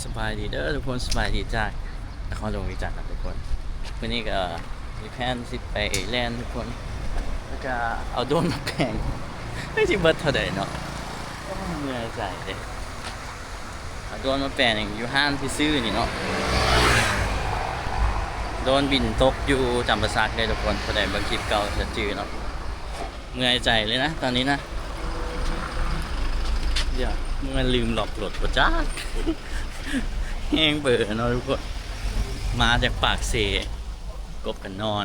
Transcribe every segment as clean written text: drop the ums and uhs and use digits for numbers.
สบายดีเด้อทุกคนสบายดีจากนครหลวงวิจักรนะทุกคนวันนี้ก็มีแผนสิไปแลนด์ทุกคนแล้วก็เอาโดรนมาแข่งไม่ใช่เบิร์ดเท่าใดเนาะเหนื่อยใจเลยเอาโดรนมาแปลงอยู่ห้างที่ซื้อนี่เนาะโดนบินตกอยู่จำปาสักเลยทุกคนเท่าใดบางคลิปเก่าจะจือเนาะเหนื่อยใจเลยนะตอนนี้นะเดี๋ยวมันลืมหลอกรถประจ้าแห้งเบื่อเนาะทุกคนมาจากปากเสกบกันนอ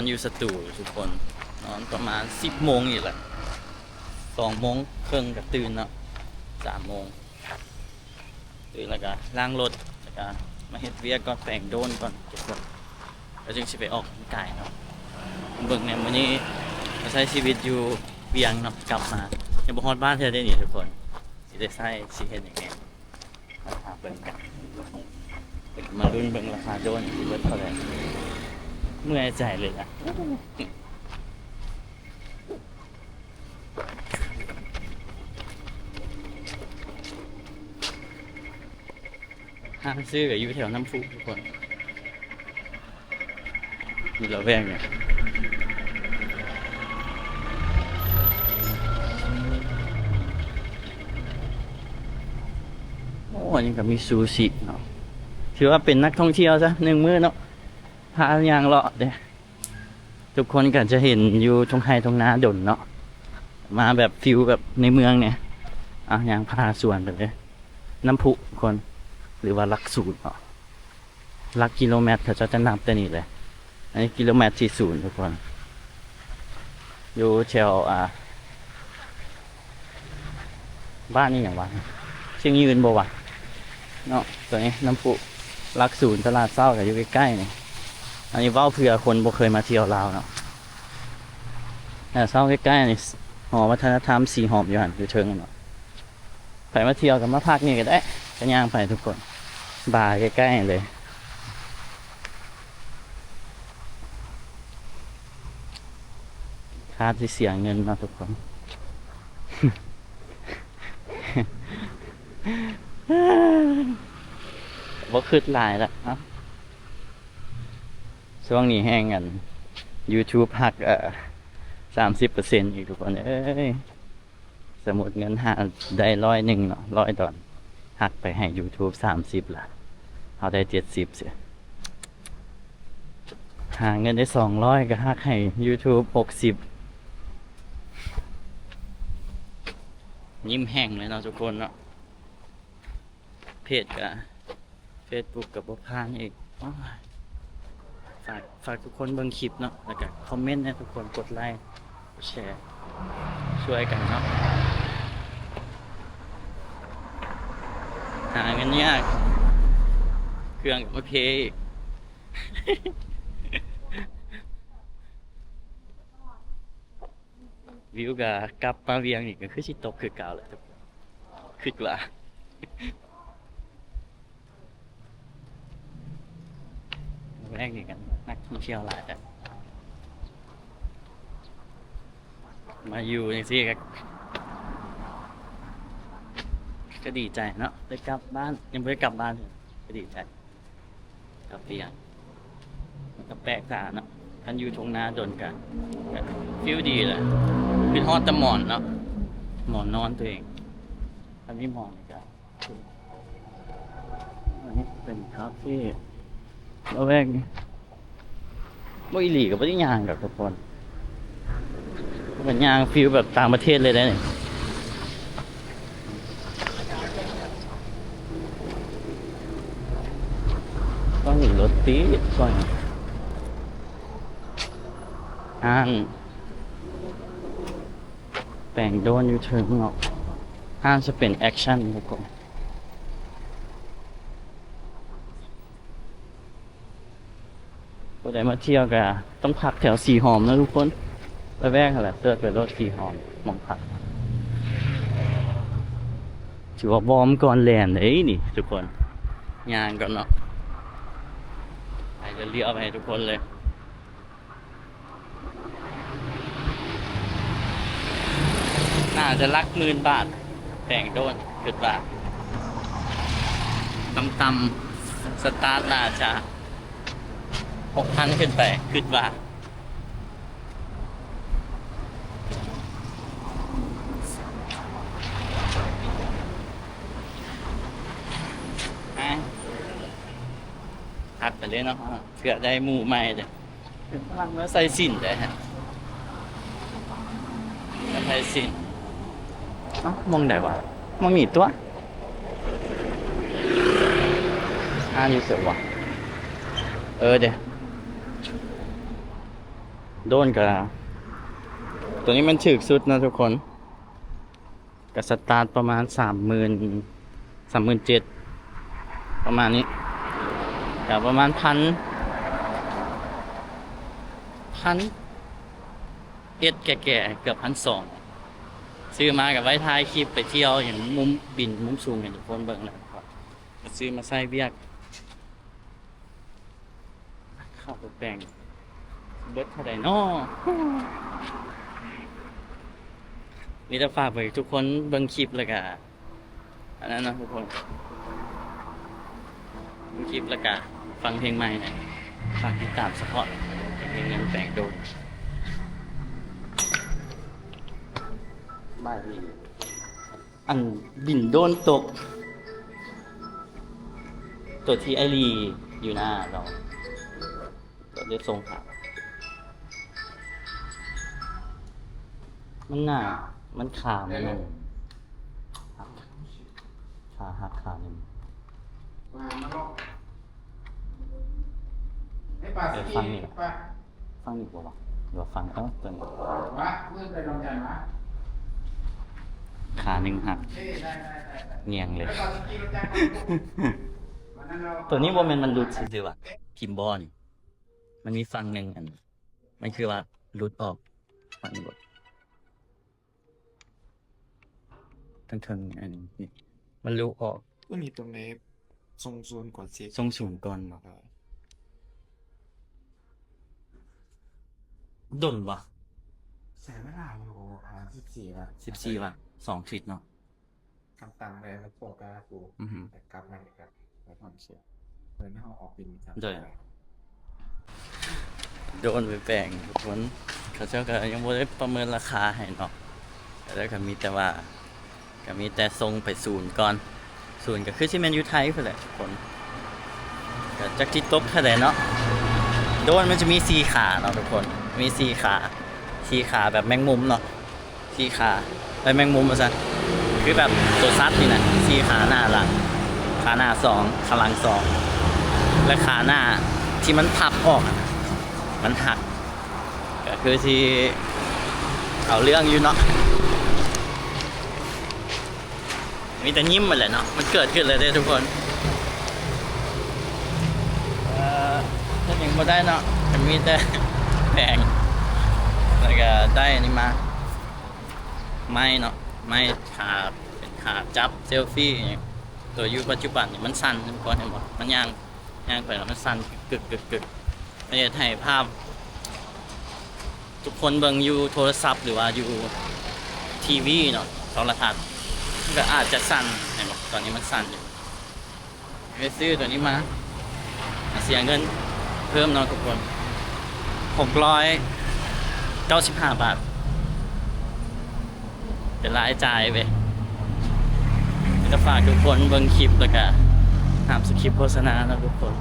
นอยู่สตูทุกคนนอนประมาณ10 โมงอีกแหละ2 โมงครึ่งกับตื่นเนาะ3 โมงตื่นแล้วก็ล้างรถแล้วก็มาเฮ็ดเวียกก่อนแต่งโดนก่อนทุกคนแล้วจึงสิไปออกกำลังกายเนาะเบิ่งเนี่ยวันนี้มาใช้ชีวิตอยู่เวียงเนาะกลับมายังบ่ฮอดบ้านเธอได้นี่ทุกคนสิได้ใช้สิเฮ็ดยังไงมาหาเบิ่งกันมาลุ้นเบิ่งราคาโดนสิเบิดเท่าไหร่เมื่อยใจเลยอ่ะห้างซื้อก็อยู่แถวน้ำพุทุกคนอยู่ละแวกเนี่ยโอ้ยังก็มีซูชิเนาะถือว่าเป็นนักท่องเที่ยวซะ1 มื้อเนาะพายางเลาะเด้ทุกคนก็จะเห็นอยู่ตรงไฮตรงนาดนเนาะมาแบบฟิวแบบในเมืองเนี่ยยางพาสวนไปเลยน้ำพุคนหรือว่าหลักสูตรเนาะหลักกิโลเมตรเขาจะนับแต่นี่เลยอันนี้กิโลเมตรที่0ทุกคนอยู่แถวบ้านนี่อย่างวะเชียงยืนบ่วะเนาะตัวนี้น้ำพุหลักสูตรตลาดเศร้ากับอยู่ใกล้ๆนี่อันนี้ว่าเผื่อคนบ่เคยมาเที่ยวลาวเนาะแต่เศร้าใกล้ๆนี่หอวัฒนธรรมสีหอมอยู่หันอยู่เชิงเนาะไปมาเที่ยวกับมาพักนี่ก็ได้กันย่างไปทุกคนบาร์ใกล้ๆเลยค่าที่เสียเงินเนาะทุกคน บ่คืดหลายละเนาะช่วงนี้แห้งกัน YouTube หัก30%อีกทุกคนเอ้ยสมมุติเงินหาได้100เนาะ$100หักไปให้ YouTube 30ล่ะเอาได้70เสียหาเงินได้200ก็หักให้ YouTube 60ยิ้มแห้งเลยเนาะทุกคนเนาะเพจกับ Facebook กับบ่ผ่านอีกฝากทุกคนเบิ่งคลิปเนาะแล้วก็คอมเมนต์ให้ทุกคนกดไลค์กดแชร์ช่วยกันเนาะหาเงินยากเครื่องกับมาเพย์อีก วิวกับกลับมาเวียงอีกก็คือสิตกคือเก่าเลยทุกคนคิดว่าแรกนี่กันนักท่องเที่ยวหลายแต่มาอยู่อย่างซี่ก็ดีใจเนาะได้กลับบ้านยังไม่ได้กลับบ้านเลยก็ดีใจกลับเวียงมันก็แปลกตาเนาะท่านอยู่ทงนาโดนกันฟิลดีเลยเป็นฮอดตะหมอนเนาะหมอนนอนตัวเองท่านนี่มองเลยจ้ะอันนี้เป็นคาเฟ่แล้วแวกนี้บ่อีหลีกับบ่ได้ย่างกับทุกคนเป็นย่างฟิลแบบต่างประเทศเลยได้เนี่ยต้องเห็นรถตีก่อนแต่งโดนอยู่เชิงเนาะห้างจะเป็นแอคชั่นทุกคนผู้ใดมาเที่ยวก็ต้องพักแถวสีหอมนะทุกคนไปแวกอะไรเติร์ดไปรถสีหอมมองพักถือว่าวอร์มก่อนแลนด์เลยนี่ทุกคนยางก่อนเนาะไปเลี้ยวไปให้ทุกคนเลยน่าจะลัก10,000 บาทแต่งโดนเกิดบาท ต่ำๆสตาร์ทน่าจะ6,000ขึ้นไปคิดว่าหัดไปเลยเนาะเพื่อได้หมู่ใหม่เลยพลังแล้วใส่สินได้ฮะใส่สินมองได้วะมองมีตัวอยู่เสียวะเดี๋ยวโดนกันตัวนี้มันฉึกสุดนะทุกคนกับสตาร์ทประมาณ37,000ประมาณนี้กับประมาณพันเอ็ดแก่ๆเกือบ1,200ซื้อมากับไว้ท้ายคลิปไปเที่ยวอย่างมุมบินมุมสูงอย่างทุกคนเบิ่งแล้วซื้อมาใส่เบียกข้าวแป้งเบิดเท่าไหร่น้อมีแต่ฝากไปทุกคนเบิ่งคลิปแล้วก็อันนั้นนะทุกคนเบิ่งคลิปแล้วก็ฟังเพลงใหม่หน่อยฝากติดตามสปอร์ตเพลงยังแปลงโดนบ้าดีอันบินโดนตกตัวที่ไอรีอยู่หน้าเราตัวเลือดทรงขามันหน้ามันขามันนั่นขาหักขาหนึ่งฟังนี่ฟังนี่ป่าวะหรือว่าฟังตัวนี้ขาหนึ่งหักเงียงเลย ตัวนี้ว่ามันรุดซื่อๆว่ะพิมพ์บอลมันมีฟังหนึ่งอันมันคือว่ารุดออกฟังบททั้งอันนี้มันรุดออกมันมีตรงไหนทรงศูนย์ก่อนเสีย ทรงสูงก่อนดนวะแสนเวลาอยู่14 ว่ะ2 ทิศเนาะคำตังเลยมันโปรกากูแต่กลับมาอีกครับแล้วความเชื่อเหมือนเขาออกบินครับโดนไปแปลงทุกคนเขาเจ้าก็ยังไม่ได้ประเมินราคาให้เนาะแล้วก็มีแต่ทรงไปศูนย์ก่อนศูนย์ก็คือที่แมนยูไทยเพื่อแหละทุกคนก็จักที่ตบเท่าไหร่เนาะโดนมันจะมี4 ขาเนาะทุกคนมี4 ขาแบบแมงมุมเนาะ4 ขาไปแมงมุมมาซะคือแบบตัวซัดนี่นะ4 ขาหน้าหลังขาหน้า2ขาหลัง2และขาหน้าที่มันพับออกมันหักก็คือที่เอาเรื่องอยู่เนาะมีแต่ยิ้มมาแหละเนาะมันเกิดขึ้นเลยได้ทุกคนถ้าอย่างไม่ได้เนาะมันมีแต่แพงแล้วก็ได้นี่มาไม่เนาะไม่ขาเป็นขาจับเซลฟี่ตัวยุคปัจจุบันนี่มันสั่นทุกคนเห็นบ่มันย่างไปแล้วมันสั่นกึกไม่ได้ถ่ายภาพทุกคนเบิ่งอยู่โทรศัพท์หรือว่าอยู่ทีวีเนาะโทรทัศน์ก็อาจจะสั่นเห็นบ่ตอนนี้มันสั่นอยู่ไปซื้อตัวนี้มาเสียเงินเพิ่มเนาะทุกคน695 บาทเป็นรายจ่ายไปจะฝากทุกคนเบิ่งคลิปแล้วก็ห้ามสคริปโฆษณานะทุกคน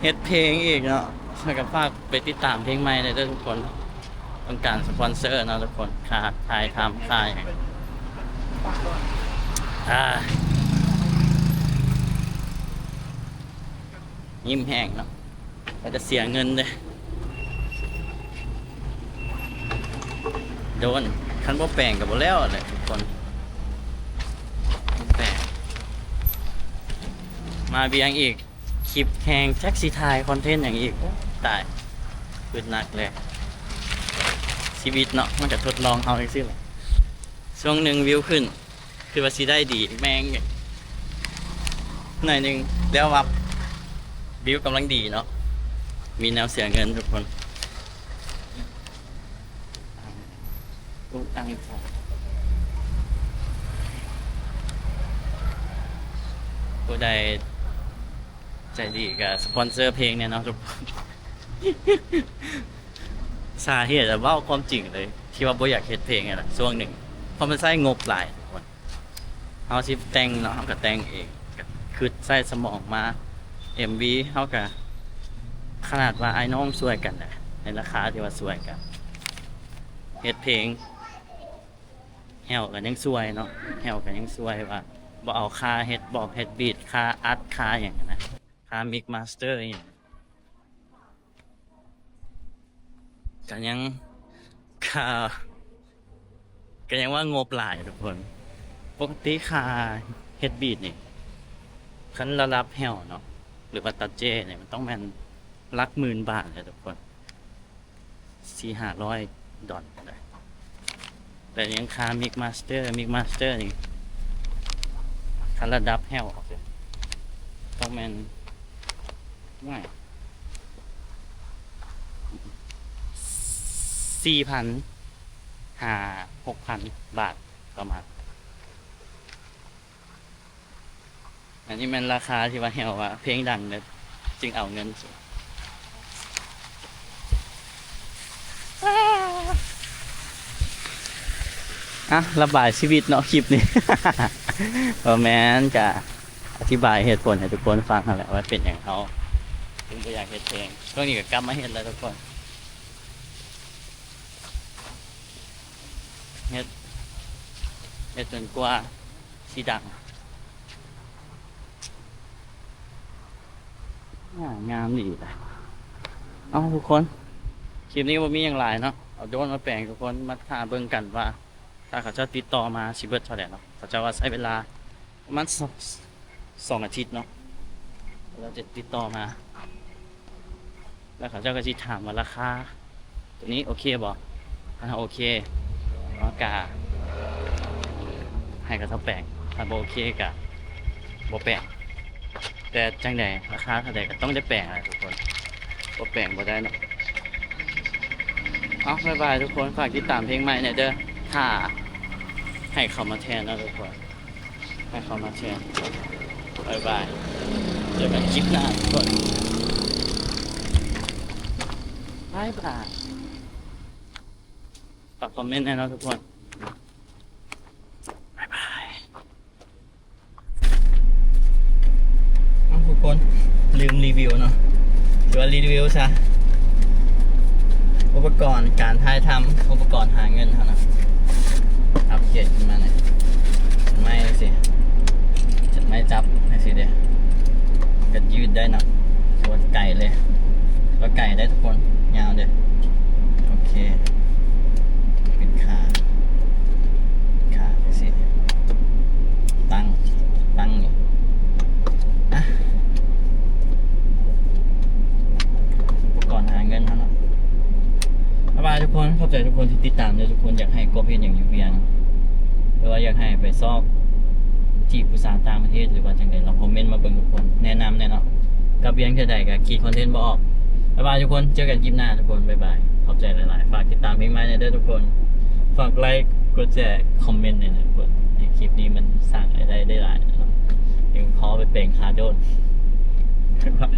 เฮ็ดเพลงอีกเนาะแล้วก็ฝากไปติดตามเพลงใหม่ได้ด้วยทุกคนต้องการสปอนเซอร์เนาะทุกคนถ่ายทำค่ายยิ้มแห้งเนาะก็จะเสียเงินเลยโดนคันบ่แปลงกับบ่แล้วเลยทุกคนแปลงมาเบียงอีกคลิปแข่งแท็กซี่ทายคอนเทนต์อย่างอีกตายปืนหนักเลยชีวิตเนาะมันจะทดลองเอาอีกสิเลยช่วงหนึ่งวิวขึ้นคือว่าสิได้ดีแม่งหน่อยหนึ่งแล้ววับวิวกำลังดีเนาะมีแนวเสียเงินทุกคนตั้ง ผู้ใดใจดีกับสปอนเซอร์เพลงเนี่ยเนาะทุกคน สาเหตุจะเว่าความจริงเลย ที่ว่าบ่อยากเฮ็ดเพลงอะล่ะช่วงหนึ่งเพราะมันใช้งบหลายทุกคนเฮาสิแต่งเนาะเฮาก็แต่งเองก็คือใช้สมองมา MV เฮาก็ขนาดว่าไอ้น้องช่วยกันนะในราคาที่ว่าช่วยกันเฮ็ดเพลงแฮวก็ยังช่วยเนาะแฮวก็ยังช่วยว่าบ่เอาค่าเฮ็ดบอกเฮ็ดบีทค่าอัดค่าหยังนะค่ามิกมาสเตอร์อหยังก็ยังค่าก็ยังว่างบหลายทุกคนปกติค่าเฮ็ดบีทนี่คันระดับแฮวเนาะหรือว่าตัดเจเนี่ยมันต้องแม่นหลักหมื่นบาทเลยทุกคน400-500 ดอลเลยแต่ยังค่ามิกมาสเตอร์นี่คันระดับแฮวออกเลยต้องแม่นง่าย4,000-6,000 บาทประมาณอันนี้มันราคาที่ว่าแฮวว่าเพลงดังเลยจึงเอาเงินสูงระบายชีวิตเนาะคลิปนี้ แมนจะอธิบายเหตุผลให้ทุกคนฟังนั่นแหละว่าเป็นอย่างเขาถึงจะอยากเฮ็ดเพลงช่วงนี้ก็กลับมาเฮ็ดแล้วทุกคนเฮ็ดจนกว่าสิดังงามดีเลยเอาทุกคนคลิปนี้ก็มีอย่างไรเนาะเอาโดรนมาแปลงทุกคนมาท่าเบิ่งกันว่าถ้าเขาจะติดต่อมาสิเบิดเท่าไหร่เนาะเขาจะว่าใช้เวลาประมาณ2 อาทิตย์เนาะเราจะติดต่อมาแล้วเขาเจ้าก็สิถามว่าราคาตัวนี้โอเคบ่ถ้าโอเคก็ให้เขาแปลงถ้าบ่โอเคก็บ่แปลงแต่จังใดราคาเท่าใดก็ต้องได้แปลงทุกคนบ่แปลงบ่ได้เนาะเอาบ๊ายบายทุกคนฝากติดตามเพลงใหม่เนี่ยเด้อถ้าให้เขามาแทนนะทุกคนให้เขามาแทนบ๊ายบายเจอกันคลิปหน้าทุกคนบ๊ายบายฝากคอมเมนต์ให้นะทุกคนบ๊ายบายทุกคนลืมรีวิวเนาะหรือว่ารีวิวซะอุปกรณ์การถ่ายทำอุปกรณ์หาเงินเท่านั้นอัปเกรดขึ้นมาหน่อยไม่สิจะไม่จับไม่สิเดียวก็ยืดได้หน่อยส่วนไก่เลยก็ไก่ได้ทุกคนยาวเดียวโอเคเป็นขาสิตั้งอยู่นะอุปกรณ์หาเงินเท่านั้นบ๊ายบายทุกคนเข้าใจทุกคนที่ติดตามเลยทุกคนอยากให้กบเพียนอย่างอยู่เวียงหรือว่าอยากให้ไปซอกจีบผู้สาวต่างประเทศหรือว่าจังใดลองคอมเมนต์มาเบิ่งทุกคนแนะนำแน่นอนกับเวียงเท่าใดกับคิดคอนเทนต์บ่ออกบ๊ายบายทุกคนเจอกันคลิปหน้าทุกคนบ๊ายบายขอบใจหลายๆฝากติดตามเพลงใหม่ในเด้อทุกคนฝากไลค์กดแชร์คอมเมนต์ในทุกคนในคลิปนี้มันสร้างรายได้หลายนะครับยังขอไปเป่งคาโดนบ๊ายบาย